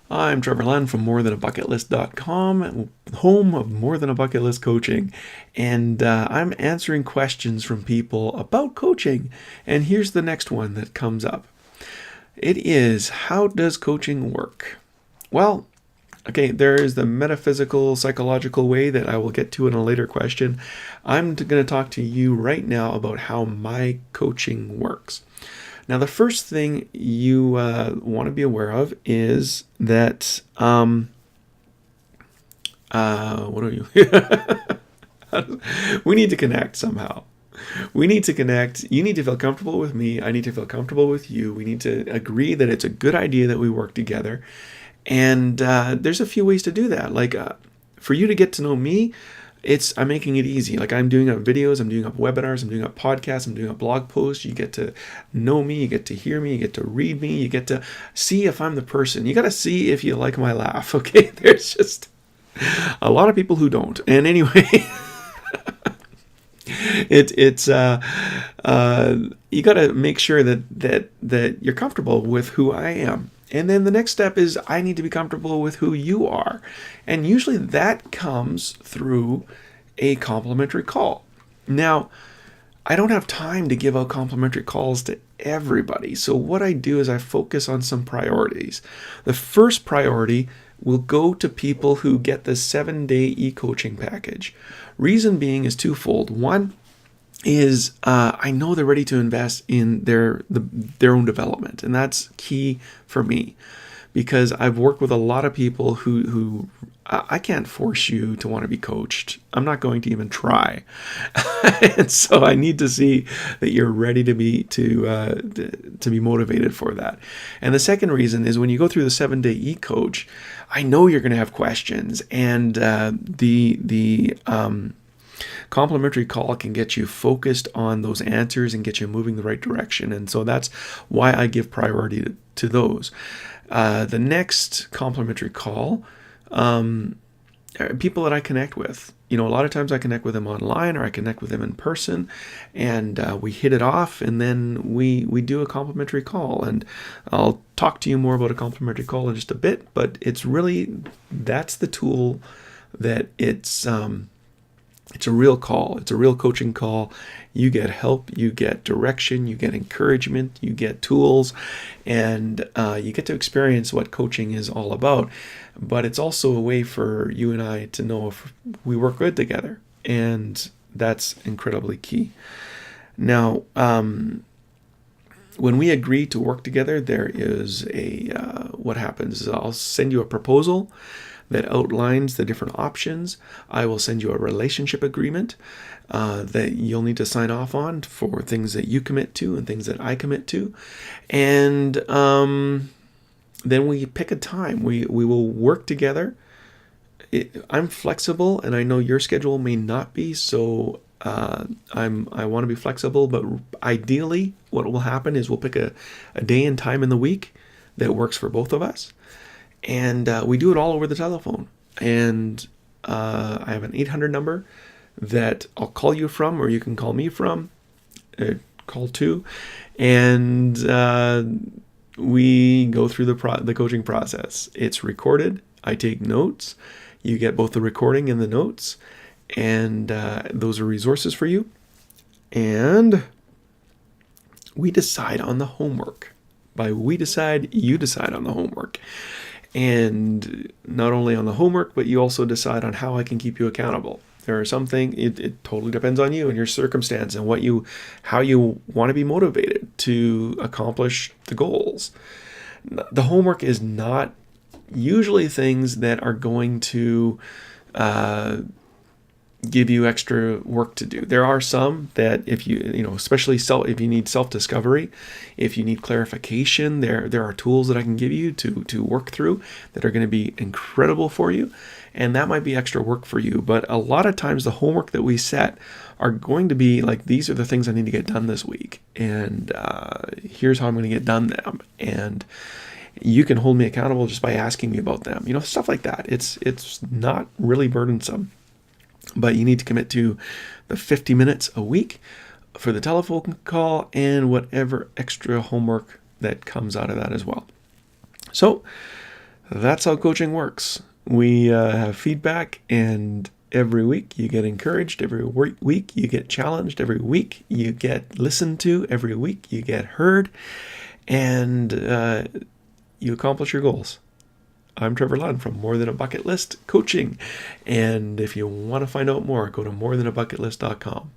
I'm Trevor Len from morethan-a-bucketlist.com, home of More Than a Bucket List Coaching, and I'm answering questions from people about coaching. And here's the next one that comes up. It is, how does coaching work? Well, okay, there is the metaphysical, psychological way that I will get to in a later question. I'm going to talk to you right now about how my coaching works. Now, the first thing you want to be aware of is that, what are you? We need to connect somehow. We need to connect. You need to feel comfortable with me. I need to feel comfortable with you. We need to agree that it's a good idea that we work together. And there's a few ways to do that. Like for you to get to know me, I'm making it easy. Like I'm doing up videos, I'm doing up webinars, I'm doing up podcasts, I'm doing up blog posts. You get to know me, you get to hear me, you get to read me, you get to see if I'm the person. You got to see if you like my laugh. Okay, there's just a lot of people who don't. And anyway, it's you got to make sure that you're comfortable with who I am. And then the next step is I need to be comfortable with who you are. And usually that comes through a complimentary call. Now, I don't have time to give out complimentary calls to everybody. So what I do is I focus on some priorities. The first priority will go to people who get the 7-day e-coaching package. Reason being is twofold. One is I know they're ready to invest in their own development, and that's key for me because I've worked with a lot of people who I can't force you to want to be coached. I'm not going to even try, and so I need to see that you're ready to be motivated for that. And the second reason is when you go through the 7-day e-coach, I know you're going to have questions, and the complimentary call can get you focused on those answers and get you moving the right direction. And so that's why I give priority to those. The next complimentary call, are people that I connect with. A lot of times I connect with them online or I connect with them in person, and we hit it off, and then we do a complimentary call. And I'll talk to you more about a complimentary call in just a bit, but that's the tool that it's a real call. It's a real coaching call. You get help, you get direction, you get encouragement, you get tools, and you get to experience what coaching is all about. But it's also a way for you and I to know if we work good together, and that's incredibly key. Now, when we agree to work together, there is what happens is I'll send you a proposal that outlines the different options. I will send you a relationship agreement that you'll need to sign off on for things that you commit to and things that I commit to. And then we pick a time. We will work together. I'm flexible, and I know your schedule may not be, so I want to be flexible, but ideally what will happen is we'll pick a day and time in the week that works for both of us. And we do it all over the telephone. And I have an 800 number that I'll call you from, or you can call me from, call to. And we go through the coaching process. It's recorded. I take notes. You get both the recording and the notes. And those are resources for you. And we decide on the homework. By we decide, you decide on the homework. And not only on the homework, but you also decide on how I can keep you accountable. There are some things, it totally depends on you and your circumstance and how you want to be motivated to accomplish the goals. The homework is not usually things that are going to give you extra work to do. There are some that if especially if you need self-discovery, if you need clarification, there are tools that I can give you to work through that are going to be incredible for you. And that might be extra work for you. But a lot of times the homework that we set are going to be like, these are the things I need to get done this week. And here's how I'm going to get done them. And you can hold me accountable just by asking me about them. Stuff like that. It's not really burdensome. But you need to commit to the 50 minutes a week for the telephone call and whatever extra homework that comes out of that as well. So That's how coaching works. We have feedback, and every week you get encouraged. Every week you get challenged. Every week you get listened to. Every week you get heard, and you accomplish your goals. I'm Trevor Lunn from More Than a Bucket List Coaching. And if you want to find out more, go to morethan a bucketlist.com.